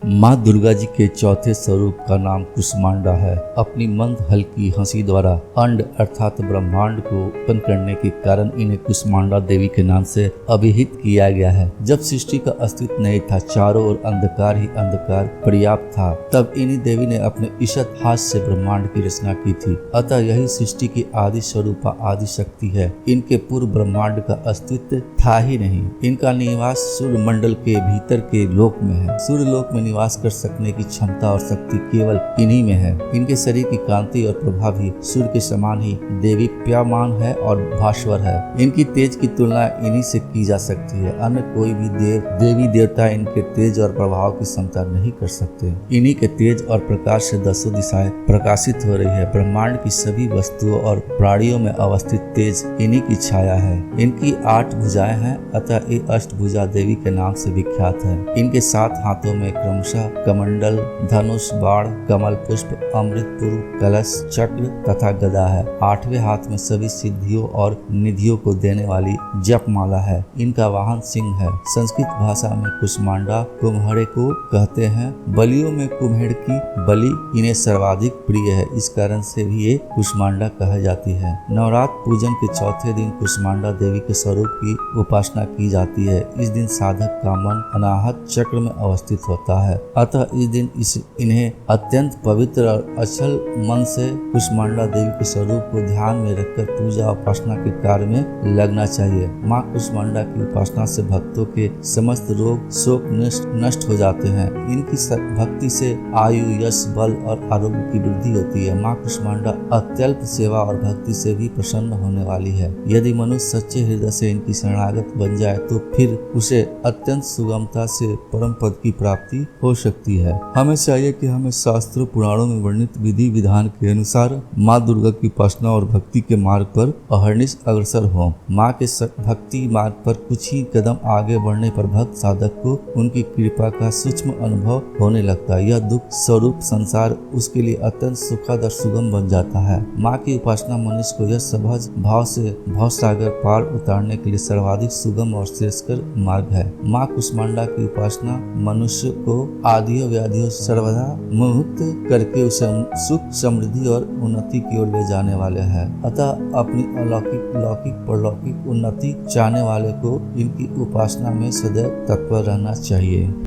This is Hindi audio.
माँ दुर्गा जी के चौथे स्वरूप का नाम कुष्मांडा है। अपनी मंद हल्की हंसी द्वारा अंड अर्थात ब्रह्मांड को उत्पन्न करने के कारण इन्हें कुष्मांडा देवी के नाम से अभिहित किया गया है। जब सृष्टि का अस्तित्व नहीं था, चारों ओर अंधकार ही अंधकार पर्याप्त था, तब इन्हीं देवी ने अपने ईशत हाथ से ब्रह्मांड की रचना की थी। अतः यही सृष्टि की आदि स्वरूपा आदि शक्ति है। इनके पूर्व ब्रह्मांड का अस्तित्व था ही नहीं। इनका निवास सूर्य मंडल के भीतर के लोक में है। सूर्य लोक में निवास कर सकने की क्षमता और शक्ति केवल इन्हीं में है। इनके शरीर की कांति और प्रभा भी सूर्य के समान ही देदीप्यमान है और भास्वर है। इनकी तेज की तुलना इन्हीं से की जा सकती है। अन्य कोई भी देवी देवता इनके तेज और प्रभाव की क्षमता नहीं कर सकते। इन्हीं के तेज और प्रकाश से दसों दिशाएं प्रकाशित हो रही है। ब्रह्मांड की सभी वस्तुओं और प्राणियों में अवस्थित तेज इन्हीं की छाया है। इनकी 8 भुजाएं हैं, अतः ये अष्टभुजा देवी के नाम से विख्यात है। इनके 7 हाथों में क्रमशः कमंडल, धनुष, बाण, कमल पुष्प, अमृत पुरु, कलश, चक्र तथा गदा है। 8वें हाथ में सभी सिद्धियों और निधियों को देने वाली जपमाला है। इनका वाहन सिंह है। संस्कृत भाषा में कुष्मांडा कुम्हड़े को कहते हैं। बलियों में कुम्हेड़ की बलि इन्हें सर्वाधिक प्रिय है। इस कारण से भी ये कुष्मांडा कहा जाती है। नवरात्र पूजन के चौथे दिन कुष्मांडा देवी के स्वरूप की उपासना की जाती है। इस दिन साधक का मन अनाहत चक्र में अवस्थित होता है। अतः इस दिन इन्हें अत्यंत पवित्र और अचल मन से कुष्मांडा देवी के स्वरूप को ध्यान में रखकर पूजा उपासना के कार्य में लगना चाहिए। माँ कुष्मांडा की उपासना से भक्तों के समस्त रोग शोक नष्ट हो जाते हैं। इनकी भक्ति से आयु, यश, बल और आरोग्य की वृद्धि होती है। माँ कुष्मांडा अत्यल्प सेवा और भक्ति से भी प्रसन्न होने वाली है। यदि मनुष्य सच्चे हृदय से इनकी शरणागत बन जाए तो फिर उसे अत्यंत सुगमता से परम पद की प्राप्ति हो सकती है। हमें चाहिए कि हमें शास्त्रों पुराणों में वर्णित विधि विधान के अनुसार माँ दुर्गा की उपासना और भक्ति के मार्ग पर अहर्निश अग्रसर हो। माँ के भक्ति मार्ग पर कुछ ही कदम आगे बढ़ने पर भक्त साधक को उनकी कृपा का सूक्ष्म अनुभव होने लगता है। यह दुख स्वरूप संसार उसके लिए अत्यंत सुखद और सुगम बन जाता है। माँ की उपासना मनुष्य को यह सहज भाव से भव सागर पार उतारने के लिए सर्वाधिक सुगम और श्रेयस्कर मार्ग है। माँ कुष्मांडा की उपासना मनुष्य को आदियों व्याधियों सर्वदा मुक्त करके उसे सुख, समृद्धि और उन्नति की ओर ले जाने वाले है। अतः अपनी अलौकिक, लौकिक, परलौकिक उन्नति चाहने वाले को इनकी उपासना में सदैव तत्पर रहना चाहिए।